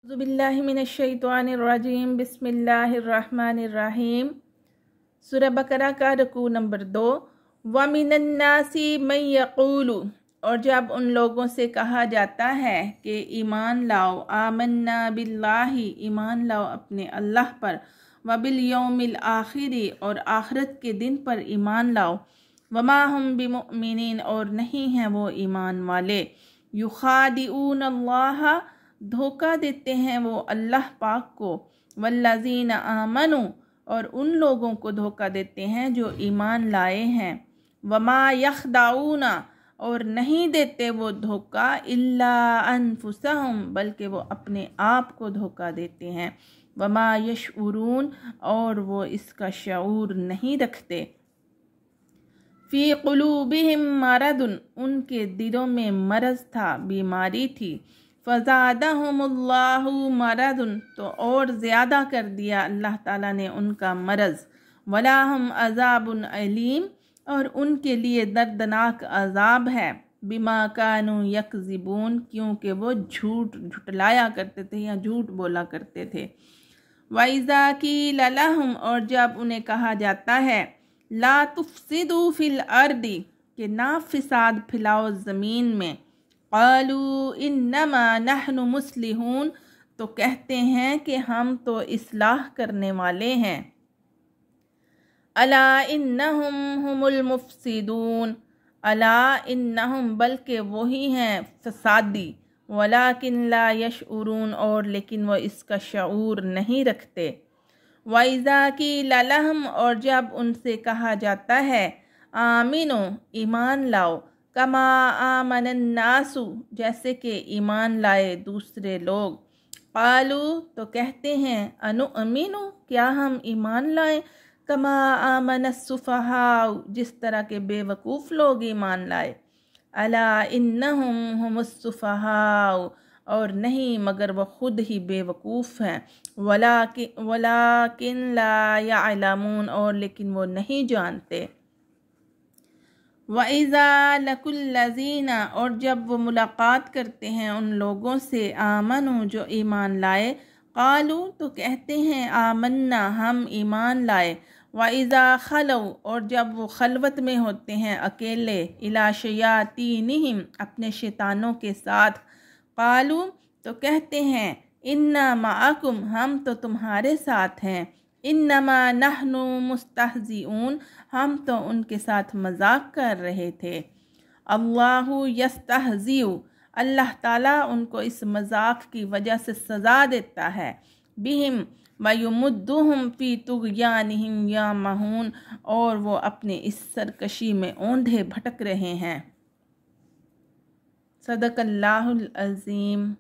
अऊज़ु बिल्लाहि मिनश्शैतानिर्रजीम बिस्मिल्लाहिर्रहमानिर्रहीम। सूरह बकरा का रुकू नंबर 2। वमिनन्नासी मन यक़ूलु, और जब उन लोगों से कहा जाता है कि ईमान लाओ, आमन्ना बिल्लाहि, ईमान लाओ अपने अल्लाह पर, वबिल यौमिल आखिरी, और आखिरत के दिन पर ईमान लाओ, वमा हुम बिमुमिनीन, और नहीं हैं वो ईमान वाले, युखादिऊन अल्लाह, धोखा देते हैं वो अल्लाह पाक को, वल्लज़ीना आमनु, और उन लोगों को धोखा देते हैं जो ईमान लाए हैं, वमा यखदाऊना, और नहीं देते वो धोखा, इल्ला अनफुसहुम, बल्कि वो अपने आप को धोखा देते हैं, वमा यशउरून, और वो इसका शऊर नहीं रखते, फ़ी क़ुलूबिहिम मरदुन, उनके दिलों में मरज़ था, बीमारी थी, फ़ज़ादहुमुल्लाहु मरदुन, तो और ज़्यादा कर दिया अल्लाह ताला ने उनका मरज़, वलाहुम अज़ाबुन अलीम, और उनके लिए दर्दनाक अज़ाब है, बिमा कानू यकज़िबून, क्योंकि वो झुटलाया करते थे या झूठ बोला करते थे। वइज़ा क़ील लहुम, और जब उन्हें कहा जाता है, ला तुफ़सिदू फ़िल अर्दी, कि ना फिसाद फैलाओ ज़मीन में, क़ालू इन्नमा नहनु मुस्लिहून, तो कहते हैं कि हम तो इस्लाह करने वाले हैं। अला इन्नहुम हुमुल मुफ़सिदून, अला इन्नहुम, बल्कि वही हैं फसादी, वलाकिन ला यशउरून, और लेकिन वो इसका शऊर नहीं रखते। वइज़ा क़ील लहुम, और जब उनसे कहा जाता है, आमिनो, ईमान लाओ, कमा आमनन्नासु, जैसे कि ईमान लाए दूसरे लोग, क़ालू, तो कहते हैं, अनुअमिनु, क्या हम ईमान लाएं, कमा आमनस्सुफ़हाउ, जिस तरह के बेवकूफ़ लोग ईमान लाए, अला इन्नहुम हुमुस्सुफ़हाउ, और नहीं मगर वो खुद ही बेवकूफ़ हैं, वलाकिन ला यअलमून, और लेकिन वो नहीं जानते। वइज़ा लकुल्लज़ीना, और जब वो मुलाकात करते हैं उन लोगों से, आमनु, जो ईमान लाए, क़ालू, तो कहते हैं, आमन्ना, हम ईमान लाए, वइज़ा खलौ, और जब वो खलवत में होते हैं अकेले, इला शयातीनिहिम, अपने शैतानों के साथ, क़ालू, तो कहते हैं, इन्ना माअकुम, हम तो तुम्हारे साथ हैं, इन्नमा नहनु मुस्तहज़िऊन, हम तो उनके साथ मजाक कर रहे थे। अल्लाहु यस्तहज़िउ, अल्लाह ताला उनको इस मजाक की वजह से सज़ा देता है, बिहिम वयुमुद्दुहुम फ़ी तुग़यानिहिम यामहून, और वो अपने इस सरकशी में औंधे भटक रहे हैं। सदक़ल्लाहुल अज़ीम।